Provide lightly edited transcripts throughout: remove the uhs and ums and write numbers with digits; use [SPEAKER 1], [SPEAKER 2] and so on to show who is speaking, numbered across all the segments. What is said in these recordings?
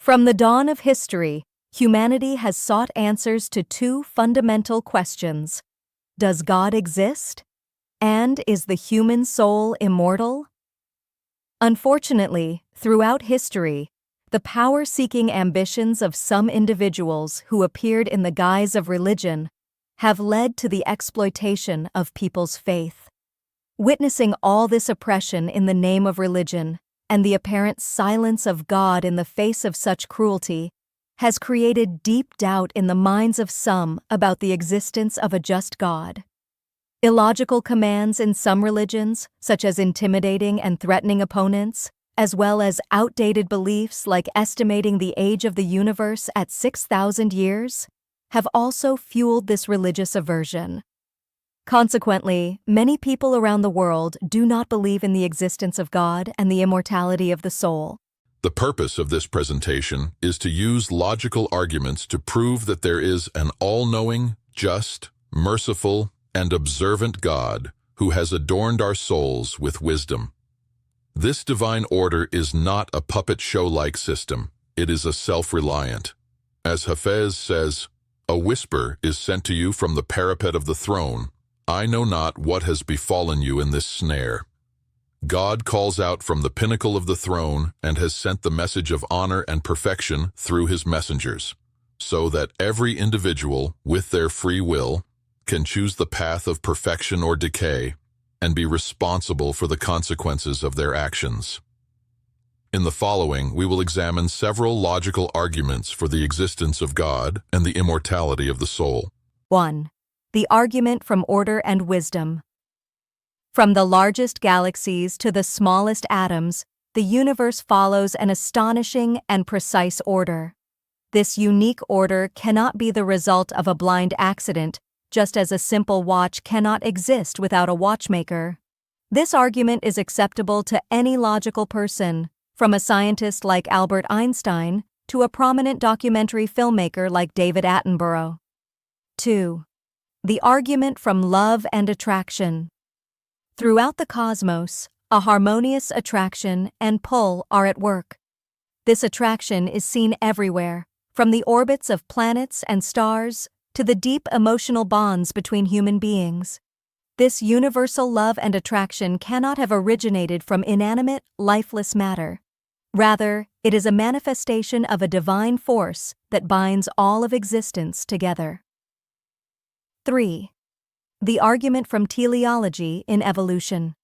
[SPEAKER 1] From the dawn of history, humanity has sought answers to two fundamental questions. Does God exist? And is the human soul immortal? Unfortunately, throughout history, the power-seeking ambitions of some individuals who appeared in the guise of religion have led to the exploitation of people's faith. Witnessing all this oppression in the name of religion and the apparent silence of God in the face of such cruelty has created deep doubt in the minds of some about the existence of a just God. Illogical commands in some religions, such as intimidating and threatening opponents, as well as outdated beliefs like estimating the age of the universe at 6,000 years, have also fueled this religious aversion. Consequently, many people around the world do not believe in the existence of God and the immortality of the soul.
[SPEAKER 2] The purpose of this presentation is to use logical arguments to prove that there is an all-knowing, just, merciful, and observant God who has adorned our souls with wisdom. This divine order is not a puppet show-like system. It is a self-reliant. As Hafez says, "A whisper is sent to you from the parapet of the throne. I know not what has befallen you in this snare." God calls out from the pinnacle of the throne and has sent the message of honor and perfection through his messengers, so that every individual, with their free will, can choose the path of perfection or decay and be responsible for the consequences of their actions. In the following, we will examine several logical arguments for the existence of God and the immortality of the soul.
[SPEAKER 1] 1. The argument from order and wisdom. From the largest galaxies to the smallest atoms, the universe follows an astonishing and precise order. This unique order cannot be the result of a blind accident, just as a simple watch cannot exist without a watchmaker. This argument is acceptable to any logical person, from a scientist like Albert Einstein to a prominent documentary filmmaker like David Attenborough. 2. The argument from love and attraction. Throughout the cosmos, a harmonious attraction and pull are at work. This attraction is seen everywhere, from the orbits of planets and stars to the deep emotional bonds between human beings. This universal love and attraction cannot have originated from inanimate, lifeless matter. Rather, it is a manifestation of a divine force that binds all of existence together. 3. The argument from teleology in evolution.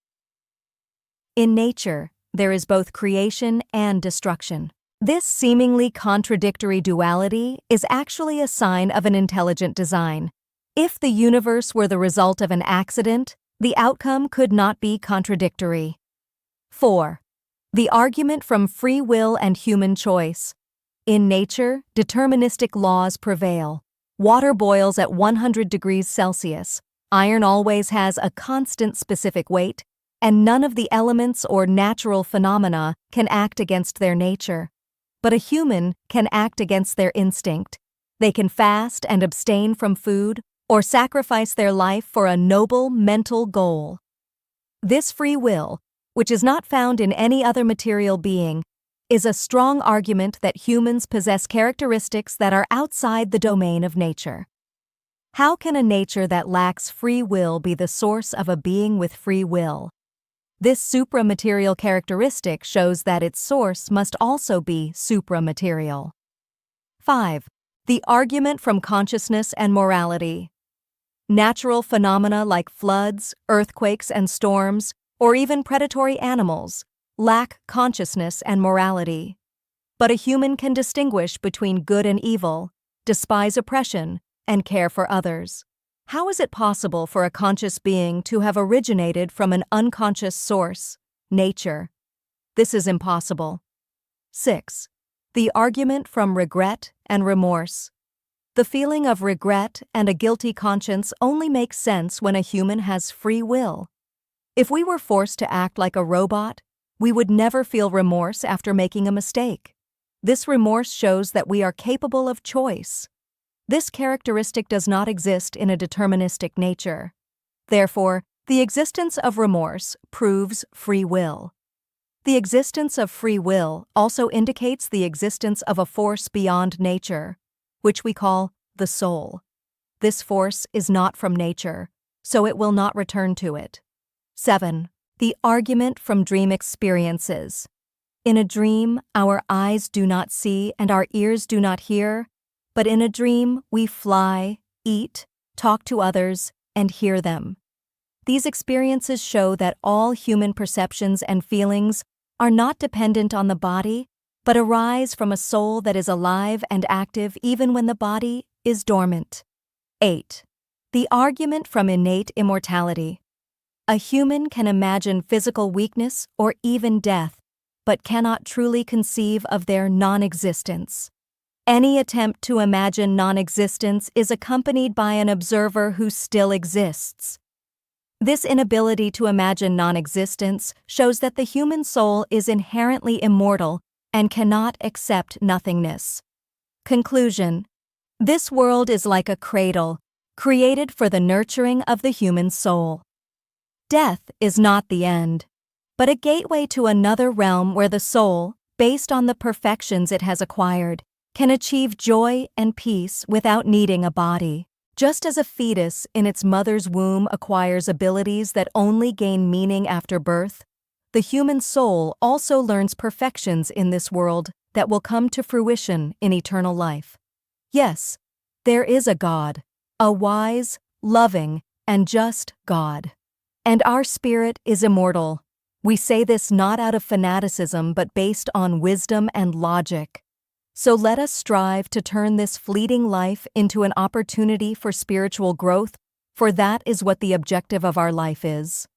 [SPEAKER 1] In nature, there is both creation and destruction. This seemingly contradictory duality is actually a sign of an intelligent design. If the universe were the result of an accident, the outcome could not be contradictory. 4. The argument from free will and human choice. In nature, deterministic laws prevail. Water boils at 100 degrees Celsius. Iron always has a constant specific weight, and none of the elements or natural phenomena can act against their nature. But a human can act against their instinct. They can fast and abstain from food or sacrifice their life for a noble mental goal. This free will, which is not found in any other material being, is a strong argument that humans possess characteristics that are outside the domain of nature. How can a nature that lacks free will be the source of a being with free will? This supramaterial characteristic shows that its source must also be supramaterial. 5. The argument from consciousness and morality. Natural phenomena like floods, earthquakes, and storms, or even predatory animals, lack consciousness and morality. But a human can distinguish between good and evil, despise oppression, and care for others. How is it possible for a conscious being to have originated from an unconscious source, nature? This is impossible. 6. The argument from regret and remorse. The feeling of regret and a guilty conscience only makes sense when a human has free will. If we were forced to act like a robot, we would never feel remorse after making a mistake. This remorse shows that we are capable of choice. This characteristic does not exist in a deterministic nature. Therefore, the existence of remorse proves free will. The existence of free will also indicates the existence of a force beyond nature, which we call the soul. This force is not from nature, so it will not return to it. 7. The argument from dream experiences. In a dream, our eyes do not see and our ears do not hear, but in a dream we fly, eat, talk to others, and hear them. These experiences show that all human perceptions and feelings are not dependent on the body, but arise from a soul that is alive and active even when the body is dormant. 8. The argument from innate immortality. A human can imagine physical weakness or even death, but cannot truly conceive of their non-existence. Any attempt to imagine non-existence is accompanied by an observer who still exists. This inability to imagine non-existence shows that the human soul is inherently immortal and cannot accept nothingness. Conclusion: this world is like a cradle, created for the nurturing of the human soul. Death is not the end, but a gateway to another realm where the soul, based on the perfections it has acquired, can achieve joy and peace without needing a body. Just as a fetus in its mother's womb acquires abilities that only gain meaning after birth, the human soul also learns perfections in this world that will come to fruition in eternal life. Yes, there is a God, a wise, loving, and just God. And our spirit is immortal. We say this not out of fanaticism but based on wisdom and logic. So let us strive to turn this fleeting life into an opportunity for spiritual growth, for that is what the objective of our life is.